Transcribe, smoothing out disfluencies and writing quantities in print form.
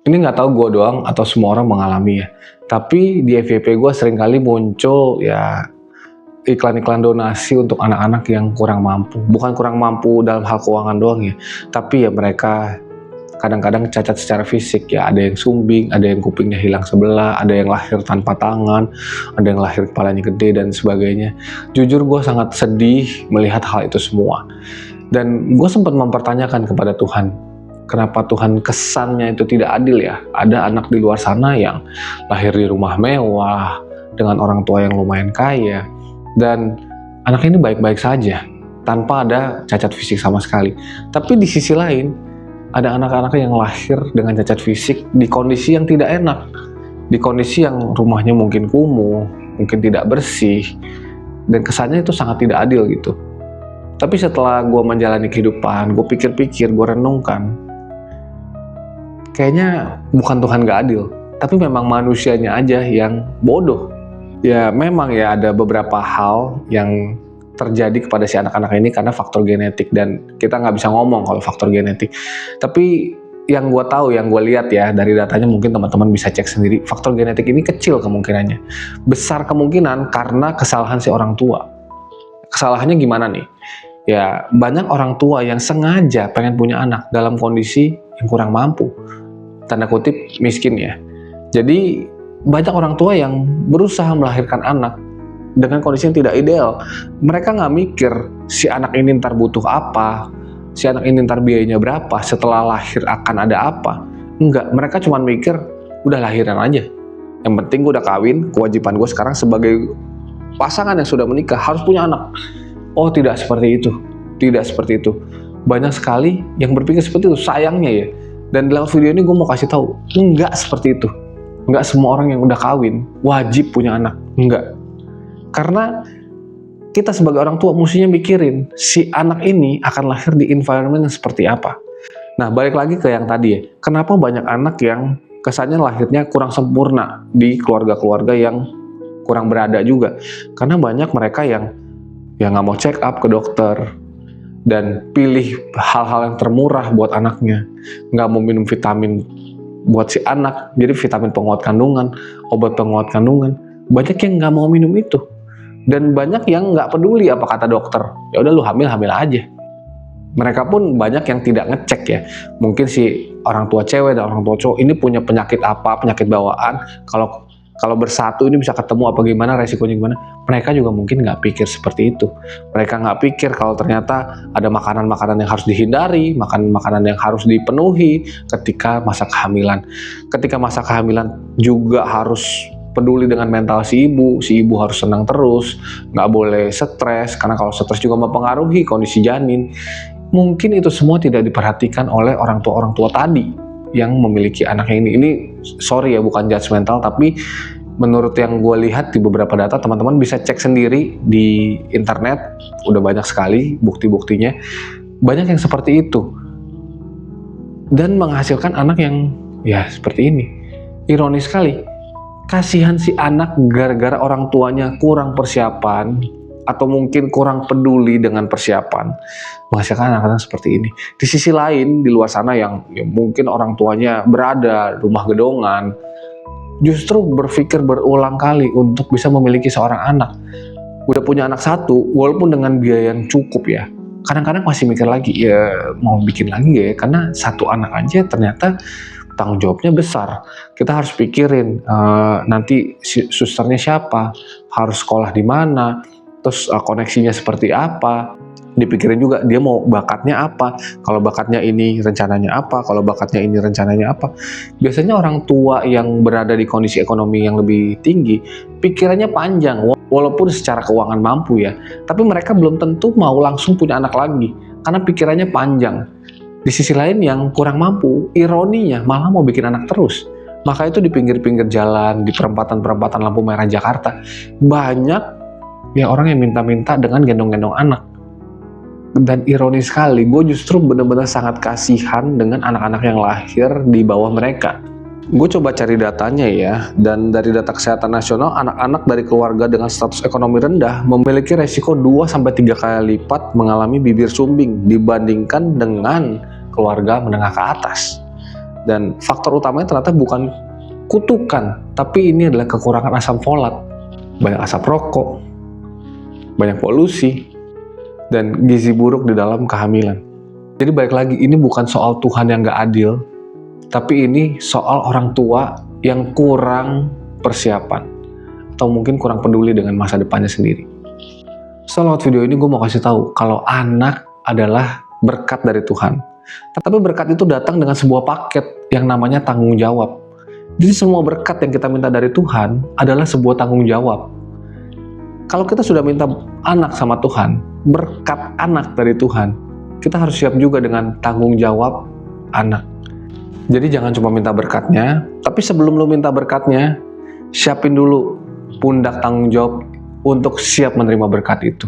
Ini nggak tahu gue doang atau semua orang mengalami ya. Tapi di FYP gue seringkali muncul ya iklan-iklan donasi untuk anak-anak yang kurang mampu. Bukan kurang mampu dalam hal keuangan doang ya. Tapi ya mereka kadang-kadang cacat secara fisik ya. Ada yang sumbing, ada yang kupingnya hilang sebelah, ada yang lahir tanpa tangan, ada yang lahir kepalanya gede dan sebagainya. Jujur gue sangat sedih melihat hal itu semua. Dan gue sempat mempertanyakan kepada Tuhan, kenapa Tuhan kesannya itu tidak adil ya? Ada anak di luar sana yang lahir di rumah mewah, dengan orang tua yang lumayan kaya, dan anak ini baik-baik saja, tanpa ada cacat fisik sama sekali. Tapi di sisi lain, ada anak-anak yang lahir dengan cacat fisik di kondisi yang tidak enak, di kondisi yang rumahnya mungkin kumuh, mungkin tidak bersih, dan kesannya itu sangat tidak adil gitu. Tapi setelah gue menjalani kehidupan, gue pikir-pikir, gue renungkan, kayaknya bukan Tuhan gak adil, tapi memang manusianya aja yang bodoh. Ya memang ya ada beberapa hal yang terjadi kepada si anak-anak ini karena faktor genetik, dan kita nggak bisa ngomong kalau faktor genetik. Tapi yang gue tahu, yang gue lihat ya dari datanya, mungkin teman-teman bisa cek sendiri, faktor genetik ini kecil kemungkinannya. Besar kemungkinan karena kesalahan si orang tua. Kesalahannya gimana nih? Ya banyak orang tua yang sengaja pengen punya anak dalam kondisi yang kurang mampu, tanda kutip miskin ya. Jadi banyak orang tua yang berusaha melahirkan anak dengan kondisi yang tidak ideal. Mereka nggak mikir si anak ini ntar butuh apa, si anak ini ntar biayanya berapa, setelah lahir akan ada apa. Enggak, mereka cuma mikir udah lahiran aja, yang penting gue udah kawin, kewajiban gue sekarang sebagai pasangan yang sudah menikah harus punya anak. Oh tidak seperti itu, tidak seperti itu. Banyak sekali yang berpikir seperti itu, sayangnya ya. Dan dalam video ini gue mau kasih tahu, enggak seperti itu. Enggak semua orang yang udah kawin wajib punya anak, enggak. Karena kita sebagai orang tua mestinya mikirin si anak ini akan lahir di environment yang seperti apa. Nah balik lagi ke yang tadi ya, kenapa banyak anak yang kesannya lahirnya kurang sempurna di keluarga-keluarga yang kurang berada juga. Karena banyak mereka yang nggak mau check up ke dokter dan pilih hal-hal yang termurah buat anaknya, nggak mau minum vitamin buat si anak, jadi vitamin penguat kandungan, obat penguat kandungan. Banyak yang nggak mau minum itu, dan banyak yang nggak peduli apa kata dokter. Ya udah lu hamil aja. Mereka pun banyak yang tidak ngecek ya. Mungkin si orang tua cewek dan orang tua cowok ini punya penyakit apa, penyakit bawaan. Kalau bersatu ini bisa ketemu apa gimana, resikonya gimana. Mereka juga mungkin nggak pikir seperti itu. Mereka nggak pikir kalau ternyata ada makanan-makanan yang harus dihindari, makanan-makanan yang harus dipenuhi ketika masa kehamilan. Ketika masa kehamilan juga harus peduli dengan mental si ibu harus senang terus, nggak boleh stres, karena kalau stres juga mempengaruhi kondisi janin. Mungkin itu semua tidak diperhatikan oleh orang tua tadi yang memiliki anaknya ini. Ini sorry ya, bukan judgmental, tapi menurut yang gue lihat di beberapa data, teman-teman bisa cek sendiri di internet, udah banyak sekali bukti-buktinya, banyak yang seperti itu dan menghasilkan anak yang ya seperti ini. Ironis sekali, kasihan si anak gara-gara orang tuanya kurang persiapan atau mungkin kurang peduli dengan persiapan, menghasilkan anak-anak seperti ini. Di sisi lain, di luar sana yang ya mungkin orang tuanya berada rumah gedongan, justru berpikir berulang kali untuk bisa memiliki seorang anak. Udah punya anak satu, walaupun dengan biaya yang cukup ya, kadang-kadang masih mikir lagi, ya mau bikin lagi ya, karena satu anak aja ternyata tanggung jawabnya besar. Kita harus pikirin nanti susternya siapa, harus sekolah di mana, terus koneksinya seperti apa. Dipikirin juga dia mau bakatnya apa, kalau bakatnya ini rencananya apa, kalau bakatnya ini rencananya apa. Biasanya orang tua yang berada di kondisi ekonomi yang lebih tinggi pikirannya panjang, walaupun secara keuangan mampu ya, tapi mereka belum tentu mau langsung punya anak lagi karena pikirannya panjang. Di sisi lain yang kurang mampu, ironinya malah mau bikin anak terus. Maka itu di pinggir-pinggir jalan, di perempatan-perempatan lampu merah Jakarta, banyak ya orang yang minta-minta dengan gendong-gendong anak. Dan ironis sekali, gue justru benar-benar sangat kasihan dengan anak-anak yang lahir di bawah mereka. Gue coba cari datanya ya, dan dari data kesehatan nasional, anak-anak dari keluarga dengan status ekonomi rendah memiliki resiko 2-3 kali lipat mengalami bibir sumbing dibandingkan dengan keluarga menengah ke atas. Dan faktor utamanya ternyata bukan kutukan, tapi ini adalah kekurangan asam folat, banyak asap rokok, banyak polusi, dan gizi buruk di dalam kehamilan. Jadi balik lagi, ini bukan soal Tuhan yang gak adil, tapi ini soal orang tua yang kurang persiapan atau mungkin kurang peduli dengan masa depannya sendiri. So, lewat video ini gue mau kasih tahu kalau anak adalah berkat dari Tuhan. Tapi berkat itu datang dengan sebuah paket yang namanya tanggung jawab. Jadi semua berkat yang kita minta dari Tuhan adalah sebuah tanggung jawab. Kalau kita sudah minta anak sama Tuhan, berkat anak dari Tuhan, kita harus siap juga dengan tanggung jawab anak. Jadi jangan cuma minta berkatnya, tapi sebelum lu minta berkatnya, siapin dulu pundak tanggung jawab untuk siap menerima berkat itu.